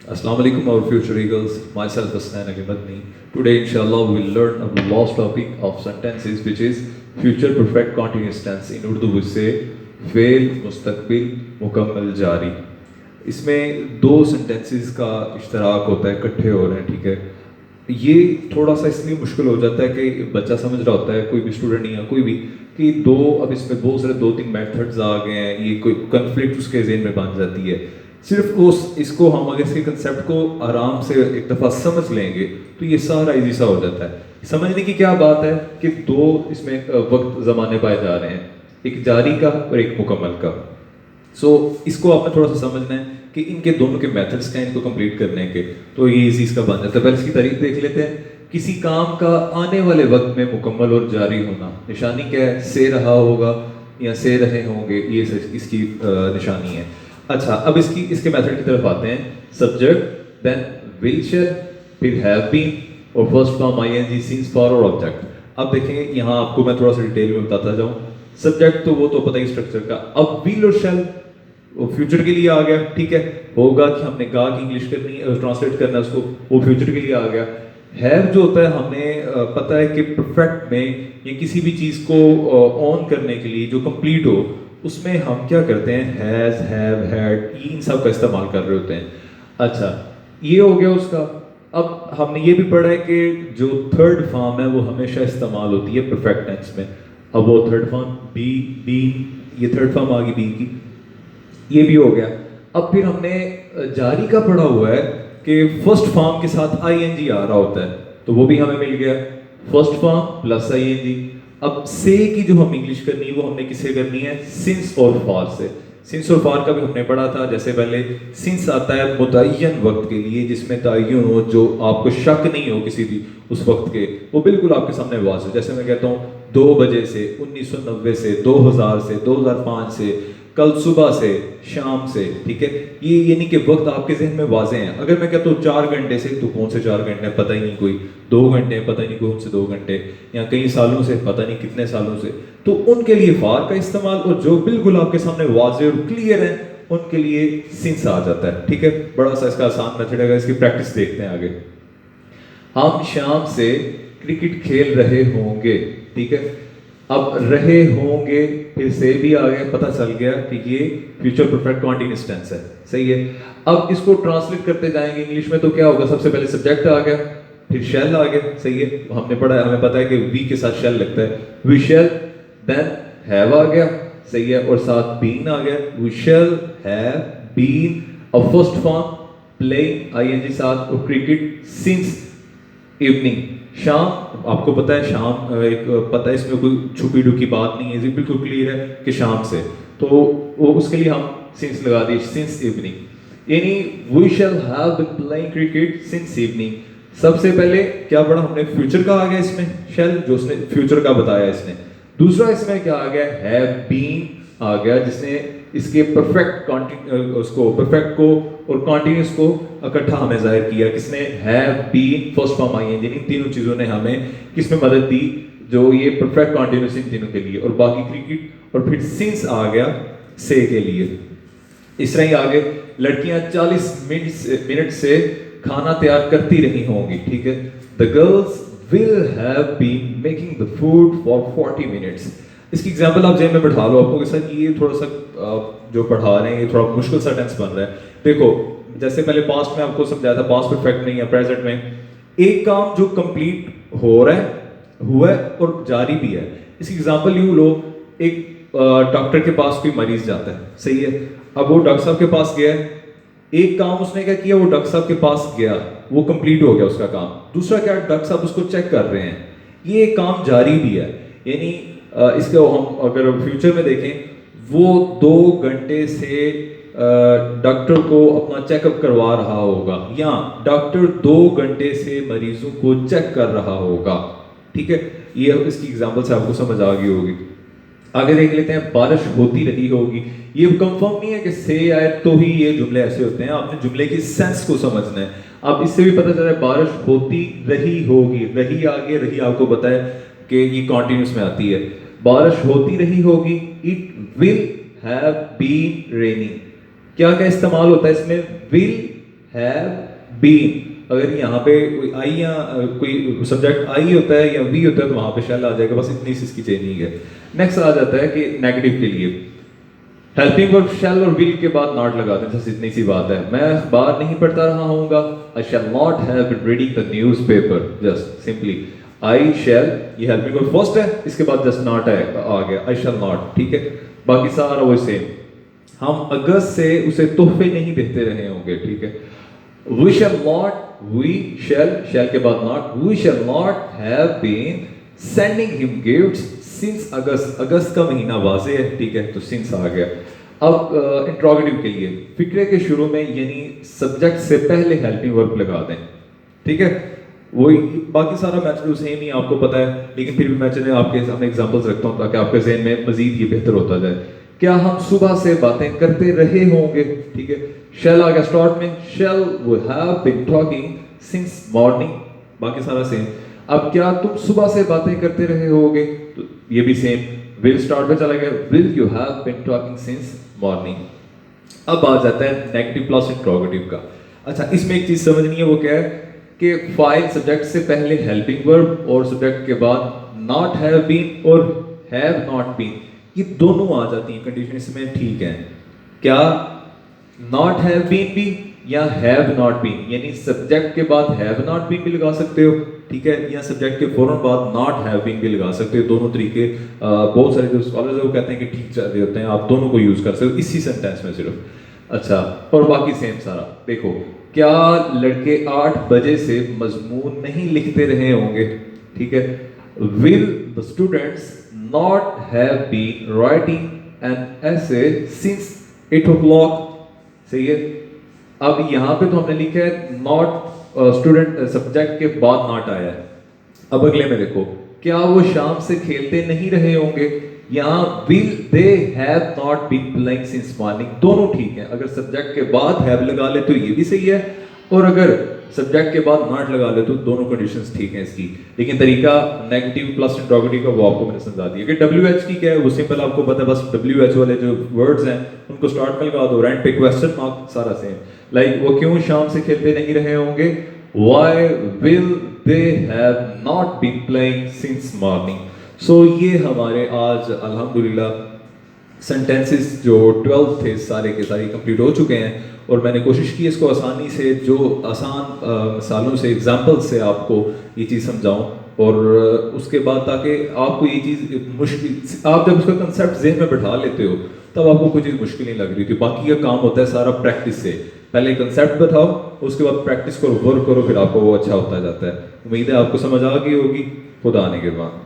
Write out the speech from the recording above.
Assalamu alaikum, our future eagles. Myself, Hasnain Ali Madni. Today, inshallah, we will learn a lost topic of sentences, which is future perfect continuous tense. In Urdu, we say फेल मुस्तकबिल मुकम्मल जारी. इसमें दो sentences का इश्तराक होता है, इकट्ठे हो रहे हैं, ठीक है. ये थोड़ा सा इसलिए मुश्किल हो जाता है कि बच्चा समझ रहा होता है, कोई भी स्टूडेंट या कोई भी, कि दो, अब इसमें बहुत सारे दो तीन मेथड्स आ गए हैं, ये कोई कन्फ्लिक्ट उसके ज़हन में बन जाती है. सिर्फ उस इसको हम अगर इसके कंसेप्ट को आराम से एक दफ़ा समझ लेंगे तो ये सारा इजी सा हो जाता है. समझने की क्या बात है कि दो इसमें वक्त ज़माने पाए जा रहे हैं, एक जारी का और एक मुकम्मल का. इसको आपने थोड़ा सा समझना है कि इनके दोनों के मेथड्स क्या हैं इनको कंप्लीट करने के, तो ये इजी इसका बन जाता है. पहले इसकी तारीफ देख लेते हैं. किसी काम का आने वाले वक्त में मुकम्मल और जारी होना, निशानी क्या है? से रहा होगा या से रहे होंगे, ये इसकी निशानी है. अच्छा, अब इसके मेथड की तरफ आते हैं. सब्जेक्ट, देन विल शेल, फिर हैव बीन और first form ING, since, for और ऑब्जेक्ट. अब देखें, यहाँ आपको मैं थोड़ा सा डिटेल में बताता जाऊँ. सब्जेक्ट तो वो तो पता ही स्ट्रक्चर का. अब विल और शेल वो फ्यूचर के लिए आ गया, ठीक है. होगा कि हमने कहा कि इंग्लिश करनी है, ट्रांसलेट करना है उसको, वो फ्यूचर के लिए आ गया. हैव जो होता है, हमें पता है कि परफेक्ट में या किसी भी चीज़ को ऑन करने के लिए जो कंप्लीट हो, उसमें हम क्या करते हैं? हैज़, हैव, हैड, इन सब का इस्तेमाल कर रहे होते हैं. अच्छा, ये हो गया उसका. अब हमने ये भी पढ़ा है कि जो थर्ड फॉर्म है वो हमेशा इस्तेमाल होती है परफेक्ट टेंस में. अब वो थर्ड फॉर्म बी, बी, ये थर्ड फॉर्म आ गई बी की, ये भी हो गया. अब फिर हमने जारी का पढ़ा हुआ है कि फर्स्ट फॉर्म के साथ आईएनजी आ रहा होता है, तो वो भी हमें मिल गया. First form plus ING. अब से की जो हम इंग्लिश करनी है वो हमने किससे करनी है? सिंस और फॉर से. सिंस और फॉर का भी हमने पढ़ा था. जैसे पहले सिंस आता है मुतय्यन वक्त के लिए, जिसमें तय्युन हो, जो आपको शक नहीं हो किसी भी उस वक्त के, वो बिल्कुल आपके सामने वाज़ हो. जैसे मैं कहता हूँ 2 बजे से, 1990 से, 2000 से, 2005 से, कल सुबह से, शाम से, ठीक है. ये यानी कि वक्त आपके जहन में वाजे हैं. अगर मैं कहता हूँ 4 घंटे से, तो कौन से 4 घंटे हैं पता ही नहीं. कोई 2 घंटे पता ही नहीं कौन से 2 घंटे, या कई सालों से पता नहीं कितने सालों से, तो उनके लिए फार का इस्तेमाल. और जो बिल्कुल आपके सामने वाजे और क्लियर है, उनके लिए सिंस आ जाता है, ठीक है. बड़ा सा इसका आसान मेथड है, इसकी प्रैक्टिस देखते हैं आगे. हम शाम से क्रिकेट खेल रहे होंगे, ठीक है. अब रहे होंगे, फिर से भी आ गया, पता चल गया कि ये फ्यूचर परफेक्ट कॉन्टिन्यूअस टेंस है, सही है. अब इसको ट्रांसलेट करते जाएंगे इंग्लिश में, तो क्या होगा? सबसे पहले सब्जेक्ट आ गया, फिर शेल आ गया, सही है. हमने पढ़ा है, हमें पता है कि वी के साथ शेल लगता है. वी शेल, देन हैव आ गया, सही है, और साथ बीन आ गया. We shall have been. अब फर्स्ट फॉर्म प्लेइंग आईएनजी साथ, और क्रिकेट सिंस इवनिंग, शाम. आपको पता है शाम एक पता है, इसमें कोई छुपी ढुकी बात नहीं है, बिल्कुल क्लियर है कि शाम से, तो वो उसके लिए हम सिंस लगा दी, सिंस इवनिंग. यानी we shall have been playing cricket since evening. सबसे पहले क्या पढ़ा हमने? फ्यूचर का आ गया इसमें शैल, जो उसने फ्यूचर का बताया इसने. दूसरा इसमें क्या आ गया? हैव बीन आ गया, जिसने इसके परफेक्ट उसको परफेक्ट को और कॉन्टिन्यूस को इकट्ठा हमें जाहिर किया. किसने? Have been, first form ING. इन तीनों चीजों ने हमें किसमें मदद दी? जो ये परफेक्ट कॉन्टिन्यूस, इन तीनों के लिए. और बाकी क्रिकेट, और फिर सिंस आ गया से के लिए. इस तरह ही आगे लड़कियां 40 मिनट से खाना तैयार करती रही होंगी, ठीक है. The girls will have been making the food for 40 minutes. इसकी एग्जांपल आप जेब में बैठा लो आपको, कैसा कि ये थोड़ा सा जो पढ़ा रहे हैं ये थोड़ा मुश्किल सा टेंस बन रहा है. देखो, जैसे पहले पास्ट में आपको समझाया था, पास्ट परफेक्ट नहीं है, प्रेजेंट में एक काम जो कंप्लीट हो रहा है, हुआ है और जारी भी है. इसकी एग्जांपल यूं लो, एक डॉक्टर के पास कोई मरीज जाता है, सही है. अब वो डॉक्टर साहब के पास गया, एक काम उसने क्या किया, वो डॉक्टर साहब के पास गया, वो कंप्लीट हो गया उसका काम. दूसरा क्या, डॉक्टर साहब उसको चेक कर रहे हैं, ये काम जारी भी है. यानी इसको हम अगर फ्यूचर में देखें, वो 2 घंटे से डॉक्टर को अपना चेकअप करवा रहा होगा, या डॉक्टर 2 घंटे से मरीजों को चेक कर रहा होगा, ठीक है. ये इसकी एग्जांपल से आपको समझ आ गई होगी. आगे देख लेते हैं. बारिश होती रही होगी. ये कंफर्म नहीं है कि से आए तो ही ये जुमले ऐसे होते हैं, आपने जुमले की सेंस को समझना है. अब इससे भी पता चल रहा है बारिश होती रही होगी. रही आगे, रही आपको पता है कि ये कॉन्टिन्यूस में आती है. बारिश होती रही होगी. It will have been raining. क्या क्या इस्तेमाल होता है इसमें? Will have been. अगर यहाँ पे कोई आई या कोई सब्जेक्ट आई होता है या वी होता है तो वहाँ पे शैल आ जाएगा, बस इतनी सी इसकी चेंजिंग है। नेक्स्ट आ जाता है कि नेगेटिव के लिए हेल्पिंग वर्ब शैल और विल के बाद नॉट लगा दें, जैसे इतनी सी बात है, मैं अखबार नहीं पढ़ता रहा हूँगा, I shall not have been reading the newspaper, just simply I shall, ये हेल्पिंग वर्ब फर्स्ट है, इसके बाद जस्ट नॉट है आ गया, आई शैल नॉट, ठीक है। बाकी सारा वो सेम। हम अगस्त से उसे तोहफे नहीं देते रहे होंगे, ठीक है। We shall not, we shall के बाद not, we shall not have been sending him gifts since August, अगस्त का महीना वाज़े है, ठीक है, तो सिंस आ गया। अब इंट्रोगेटिव के लिए फिक्रे के शुरू में यानी सब्जेक्ट से पहले हेल्पिंग वर्ब लगा दें, ठीक है। वही बाकी सारा मैथड सेम ही आपको पता है, लेकिन फिर भी मैं चले आपके सामने एग्जांपल्स रखता हूँ ताकि आपके ज़हन में मजीद ये बेहतर होता जाए। क्या हम सुबह से बातें करते रहे होंगे, ठीक है। शैल आ गया स्टार्ट में, shall we have been talking since morning, बाकी सारा सेम। अब क्या तुम सुबह से बातें करते रहे होगे, तो ये भी सेम। विल स्टार्ट पे चला गया, will you have been talking since morning. अब आ जाता है नेगेटिव प्लस इंट्रोगेटिव का। अच्छा, इसमें एक चीज समझनी है, वो क्या है कि फाइल सब्जेक्ट से पहले हेल्पिंग वर्ब और सब्जेक्ट के बाद नॉट हैव बीन और हैव नॉट बीन, ये दोनों आ जाती हैं कंडीशन इसमें, ठीक है। क्या नॉट हैव बीन भी या हैव नॉट बीन, यानी सब्जेक्ट के बाद हैव नॉट बीन भी लगा सकते हो, ठीक है, या सब्जेक्ट के फौरन बाद नॉट हैव बीन भी लगा सकते हो। दोनों तरीके बहुत सारे जो स्कॉलर्स हैं वो कहते हैं कि ठीक चल रहे होते हैं, आप दोनों को यूज कर सकते हो इसी सेंटेंस में सिर्फ। अच्छा, और बाकी सेम सारा देखो, क्या लड़के 8 बजे से मजमून नहीं लिखते रहे होंगे, ठीक है। Will the students not have been writing an essay since 8 o'clock, सही है। अब यहाँ पे तो हमने लिखा है नॉट स्टूडेंट, सब्जेक्ट के बाद नॉट आया है। अब अगले में देखो, क्या वो शाम से खेलते नहीं रहे होंगे, यहाँ will they have not been playing since morning, दोनों ठीक है। अगर सब्जेक्ट के बाद हैव लगा ले तो ये भी सही है, और अगर सब्जेक्ट के बाद नॉट लगा ले तो दोनों कंडीशंस ठीक हैं इसकी। लेकिन तरीका नेगेटिव प्लस इंट्रोगेटिव का वो आपको मैंने समझा दिया कि WH की क्या है, वो सिंपल आपको पता है, बस WH वाले जो वर्ड्स हैं उनको स्टार्ट में लगा दो, एंड पे क्वेश्चन मार्क, सारा सेम। लाइक वो क्यों शाम से खेलते नहीं रहे होंगे, why will they have not been playing since morning. So ये हमारे आज अल्हम्दुलिल्लाह सेंटेंसेस जो 12 थे सारे के सारे कंप्लीट हो चुके हैं, और मैंने कोशिश की इसको आसानी से, जो आसान मिसालों से, एग्जाम्पल से आपको ये चीज़ समझाऊं, और उसके बाद ताकि आपको ये चीज़ मुश्किल, आप जब उसका कंसेप्ट ज़हन में बैठा लेते हो तब आपको कोई चीज़ मुश्किल नहीं लग रही थी। बाकी का काम होता है सारा प्रैक्टिस से, पहले कंसेप्ट बैठाओ, उसके बाद प्रैक्टिस करो, वर्क करो, फिर आपको वो अच्छा होता जाता है। उम्मीद है आपको समझ आ गई होगी। खुदा आने के बाद।